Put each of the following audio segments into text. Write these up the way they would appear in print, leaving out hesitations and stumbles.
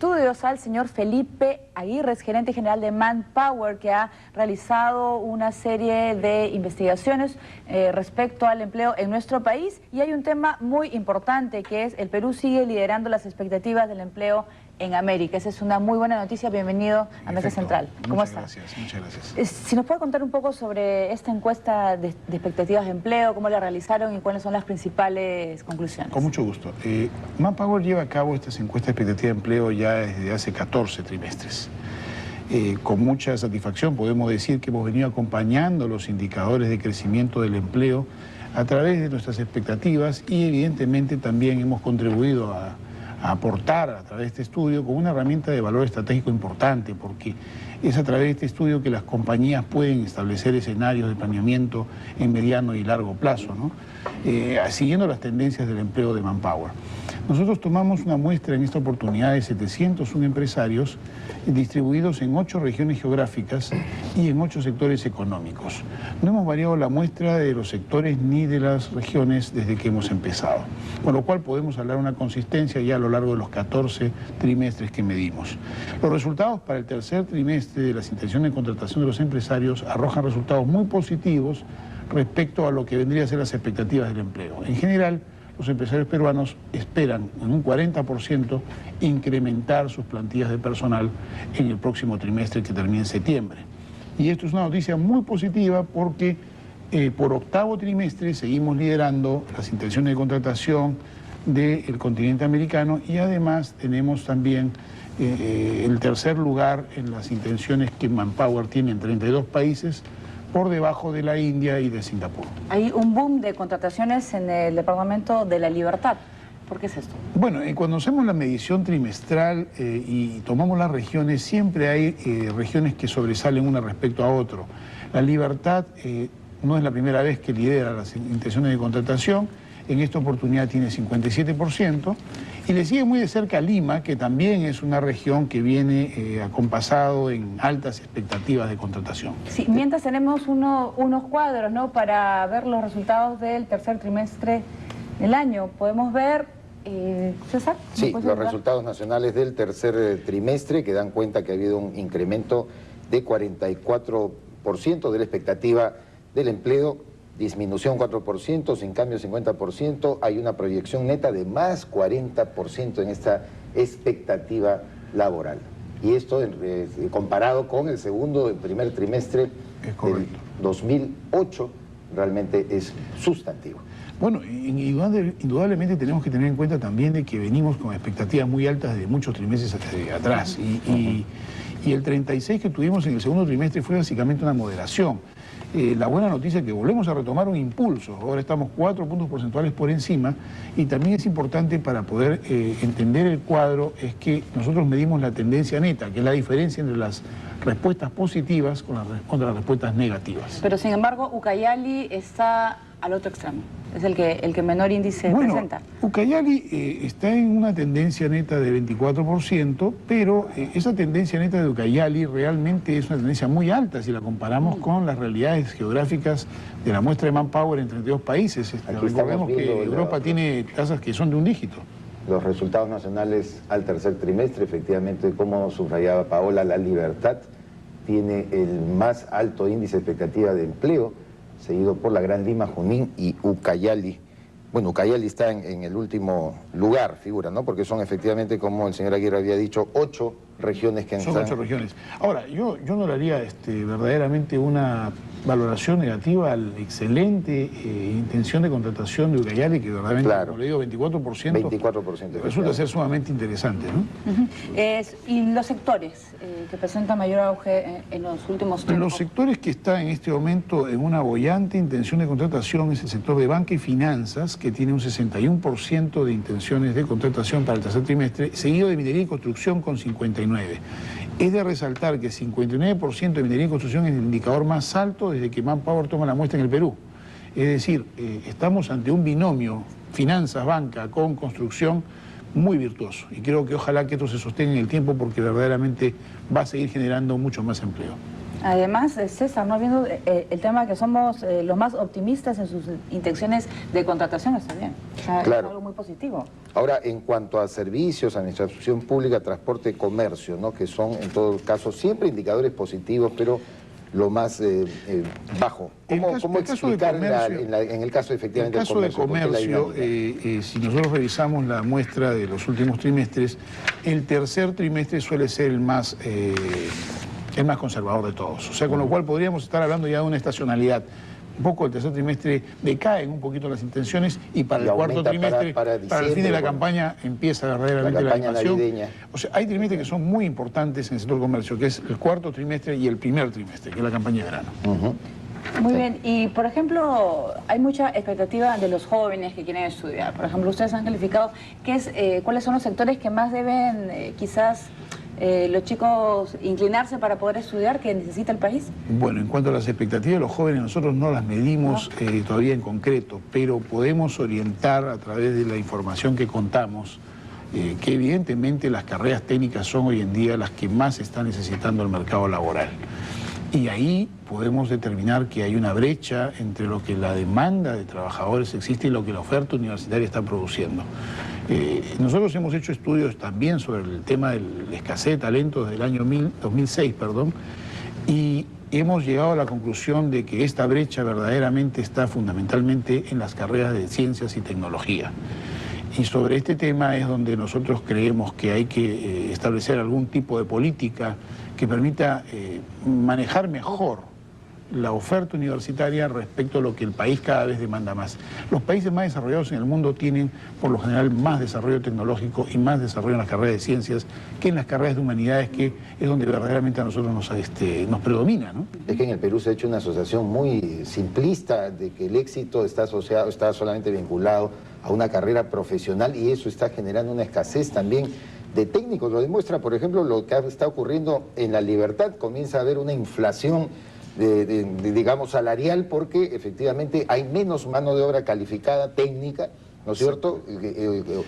estudios al señor Felipe Aguirre, gerente general de Manpower, que ha realizado una serie de investigaciones respecto al empleo en nuestro país. Y hay un tema muy importante, que es el Perú sigue liderando las expectativas del empleo en América. Esa es una muy buena noticia. Bienvenido a Mesa Central. ¿Cómo está? Muchas gracias. Si nos puede contar un poco sobre esta encuesta de expectativas de empleo, cómo la realizaron y cuáles son las principales conclusiones. Con mucho gusto. Manpower lleva a cabo estas encuestas de expectativa de empleo ya desde hace 14 trimestres. Con mucha satisfacción podemos decir que hemos venido acompañando los indicadores de crecimiento del empleo a través de nuestras expectativas y evidentemente también hemos contribuido a aportar a través de este estudio con una herramienta de valor estratégico importante, porque es a través de este estudio que las compañías pueden establecer escenarios de planeamiento en mediano y largo plazo, ¿no? Siguiendo las tendencias del empleo de Manpower. Nosotros tomamos una muestra en esta oportunidad de 701 empresarios distribuidos en 8 regiones geográficas y en 8 sectores económicos. No hemos variado la muestra de los sectores ni de las regiones desde que hemos empezado, con lo cual podemos hablar de una consistencia ya a lo largo de los 14 trimestres que medimos. Los resultados para el tercer trimestre de las intenciones de contratación de los empresarios arrojan resultados muy positivos respecto a lo que vendría a ser las expectativas del empleo. En general, los empresarios peruanos esperan en un 40% incrementar sus plantillas de personal en el próximo trimestre que termina en septiembre. Y esto es una noticia muy positiva porque por octavo trimestre seguimos liderando las intenciones de contratación del continente americano y además tenemos también el tercer lugar en las intenciones que Manpower tiene en 32 países, por debajo de la India y de Singapur. Hay un boom de contrataciones en el Departamento de la Libertad. ¿Por qué es esto? Bueno, cuando hacemos la medición trimestral y tomamos las regiones, siempre hay regiones que sobresalen una respecto a otro. La Libertad no es la primera vez que lidera las intenciones de contratación. En esta oportunidad tiene 57%, y le sigue muy de cerca Lima, que también es una región que viene acompasado en altas expectativas de contratación. Sí, mientras tenemos unos cuadros, ¿no?, para ver los resultados del tercer trimestre del año. Podemos ver, César. Sí, los resultados nacionales del tercer trimestre que dan cuenta que ha habido un incremento de 44% de la expectativa del empleo. Disminución 4%, sin cambio 50%, hay una proyección neta de más 40% en esta expectativa laboral. Y esto comparado con el primer trimestre del 2008, realmente es sustantivo. Bueno, indudablemente tenemos que tener en cuenta también de que venimos con expectativas muy altas de muchos trimestres atrás y el 36 que tuvimos en el segundo trimestre fue básicamente una moderación. La buena noticia es que volvemos a retomar un impulso. Ahora estamos 4 puntos porcentuales por encima y también es importante para poder entender el cuadro es que nosotros medimos la tendencia neta, que es la diferencia entre las respuestas positivas contra las respuestas negativas. Pero sin embargo, Ucayali está al otro extremo. Es el que menor índice presenta. Ucayali está en una tendencia neta de 24%, pero esa tendencia neta de Ucayali realmente es una tendencia muy alta si la comparamos con las realidades geográficas de la muestra de Manpower en 32 países. Recordemos que Europa tiene tasas que son de un dígito. Los resultados nacionales al tercer trimestre, efectivamente, como subrayaba Paola, la Libertad tiene el más alto índice de expectativa de empleo, seguido por la Gran Lima, Junín y Ucayali. Bueno, Ucayali está en el último lugar, figura, ¿no? Porque son efectivamente, como el señor Aguirre había dicho, 8 regiones que son 8 regiones. Ahora, yo no le haría verdaderamente una valoración negativa al excelente intención de contratación de Ucayali, que verdaderamente, claro, como le digo, 24%, resulta ser sumamente interesante, ¿no? ¿Y los sectores que presentan mayor auge en los últimos tiempos? Los sectores que están en este momento en una boyante intención de contratación es el sector de banca y finanzas, que tiene un 61% de intenciones de contratación para el tercer trimestre, seguido de minería y construcción con 59%. Es de resaltar que 59% de minería y construcción es el indicador más alto desde que Manpower toma la muestra en el Perú. Es decir, estamos ante un binomio finanzas, banca con construcción muy virtuoso. Y creo que ojalá que esto se sostenga en el tiempo porque verdaderamente va a seguir generando mucho más empleo. Además, César, ¿no? Viendo el tema que somos los más optimistas en sus intenciones de contratación, está bien. O sea, claro. Es algo muy positivo. Ahora, en cuanto a servicios, administración pública, transporte, comercio, ¿no? Que son, en todo caso, siempre indicadores positivos, pero lo más bajo. ¿Cómo explicar en el caso efectivamente del comercio? En el caso de comercio, si nosotros revisamos la muestra de los últimos trimestres, el tercer trimestre suele ser el más conservador de todos. O sea, con lo cual podríamos estar hablando ya de una estacionalidad. Un poco el tercer trimestre decaen un poquito las intenciones y para el cuarto trimestre, para el fin de la campaña, empieza verdaderamente la animación. Navideña. O sea, hay trimestres que son muy importantes en el sector comercio, que es el cuarto trimestre y el primer trimestre, que es la campaña de verano. Muy bien, y por ejemplo, hay mucha expectativa de los jóvenes que quieren estudiar. Por ejemplo, ustedes han calificado cuáles son los sectores que más deben quizás los chicos inclinarse para poder estudiar, que necesita el país. Bueno, en cuanto a las expectativas de los jóvenes, nosotros no las medimos todavía en concreto, pero podemos orientar a través de la información que contamos, que evidentemente las carreras técnicas son hoy en día las que más está necesitando el mercado laboral. Y ahí podemos determinar que hay una brecha entre lo que la demanda de trabajadores existe y lo que la oferta universitaria está produciendo. Nosotros hemos hecho estudios también sobre el tema de la escasez de talentos desde el año 2006, y hemos llegado a la conclusión de que esta brecha verdaderamente está fundamentalmente en las carreras de ciencias y tecnología. Y sobre este tema es donde nosotros creemos que hay que establecer algún tipo de política que permita manejar mejor la oferta universitaria respecto a lo que el país cada vez demanda más. Los países más desarrollados en el mundo tienen, por lo general, más desarrollo tecnológico y más desarrollo en las carreras de ciencias que en las carreras de humanidades, que es donde verdaderamente a nosotros nos predomina, ¿no? Es que en el Perú se ha hecho una asociación muy simplista de que el éxito está solamente vinculado a una carrera profesional, y eso está generando una escasez también de técnicos. Lo demuestra, por ejemplo, lo que está ocurriendo en La Libertad. Comienza a haber una inflación digamos, salarial, porque efectivamente hay menos mano de obra calificada, técnica, ¿no es cierto?,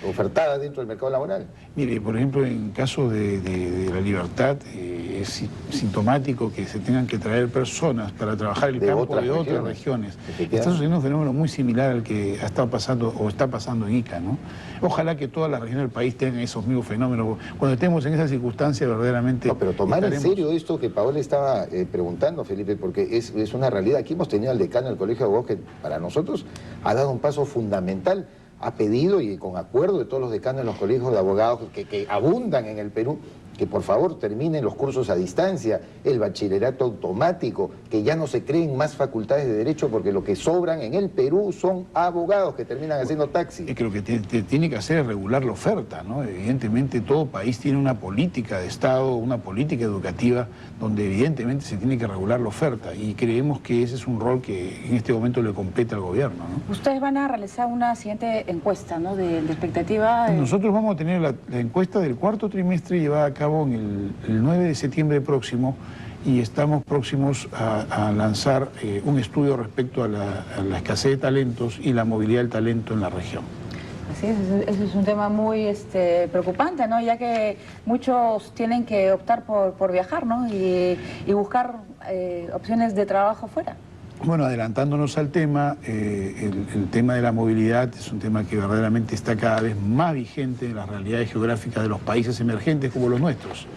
ofertada dentro del mercado laboral. Mire, por ejemplo, en caso de La Libertad, es sintomático que se tengan que traer personas para trabajar el campo de otras regiones. Está sucediendo un fenómeno muy similar al que ha estado pasando o está pasando en Ica, ¿no? Ojalá que todas las regiones del país tengan esos mismos fenómenos. Cuando estemos en esa circunstancia, verdaderamente... No, pero tomar en serio esto que Paola estaba preguntando, Felipe, porque es una realidad. Aquí hemos tenido al decano del Colegio de Abogados, que para nosotros ha dado un paso fundamental. Ha pedido, y con acuerdo de todos los decanos de los colegios de abogados que abundan en el Perú, que por favor terminen los cursos a distancia, el bachillerato automático, que ya no se creen más facultades de derecho, porque lo que sobran en el Perú son abogados que terminan haciendo taxi. Creo que tiene que hacer regular la oferta, ¿no? Evidentemente todo país tiene una política de Estado, una política educativa, donde evidentemente se tiene que regular la oferta, y creemos que ese es un rol que en este momento le compete al gobierno, ¿no? Ustedes van a realizar una siguiente encuesta, ¿no?, de expectativa. Nosotros vamos a tener la encuesta del cuarto trimestre llevada a cabo en el 9 de septiembre próximo, y estamos próximos a lanzar un estudio respecto a la escasez de talentos y la movilidad del talento en la región. Así es, ese es un tema muy preocupante, ¿no?, ya que muchos tienen que optar por viajar, ¿no?, y buscar opciones de trabajo fuera. Bueno, adelantándonos al tema, el tema de la movilidad es un tema que verdaderamente está cada vez más vigente en las realidades geográficas de los países emergentes como los nuestros,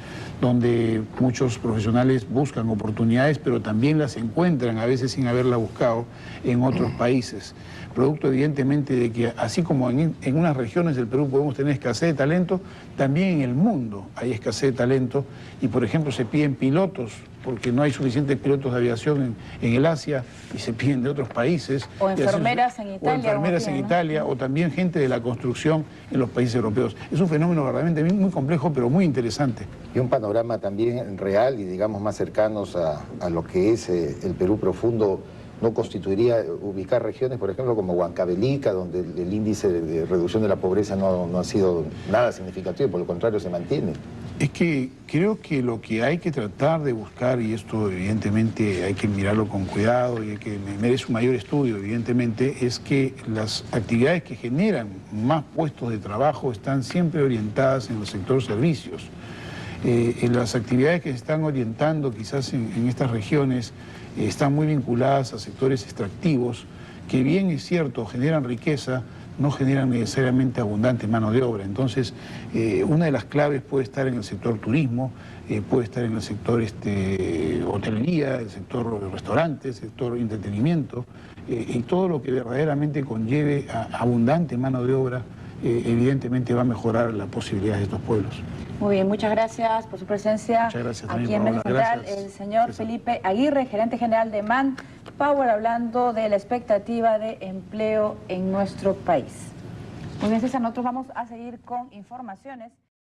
donde muchos profesionales buscan oportunidades, pero también las encuentran, a veces sin haberla buscado, en otros países. Producto evidentemente de que, así como en unas regiones del Perú podemos tener escasez de talento, también en el mundo hay escasez de talento, y por ejemplo se piden pilotos, porque no hay suficientes pilotos de aviación en el Asia, y se piden de otros países. O enfermeras en Italia. O enfermeras en Italia, o también gente de la construcción en los países europeos. Es un fenómeno verdaderamente muy complejo, pero muy interesante. Y un panorama también real y, digamos, más cercanos a lo que es el Perú profundo. ¿No constituiría ubicar regiones, por ejemplo, como Huancavelica, donde el índice de reducción de la pobreza no ha sido nada significativo, por lo contrario se mantiene? Es que creo que lo que hay que tratar de buscar, y esto evidentemente hay que mirarlo con cuidado y que merece un mayor estudio, evidentemente, es que las actividades que generan más puestos de trabajo están siempre orientadas en el sector servicios. Las actividades que se están orientando quizás en estas regiones están muy vinculadas a sectores extractivos que, bien es cierto, generan riqueza, no generan necesariamente abundante mano de obra. Entonces, una de las claves puede estar en el sector turismo, puede estar en el sector hotelería, el sector restaurantes, el sector entretenimiento, y todo lo que verdaderamente conlleve a abundante mano de obra, evidentemente va a mejorar las posibilidades de estos pueblos. Muy bien, muchas gracias por su presencia aquí en Mesa Central. El señor Felipe Aguirre, gerente general de Manpower, hablando de la expectativa de empleo en nuestro país. Muy bien, César, nosotros vamos a seguir con informaciones.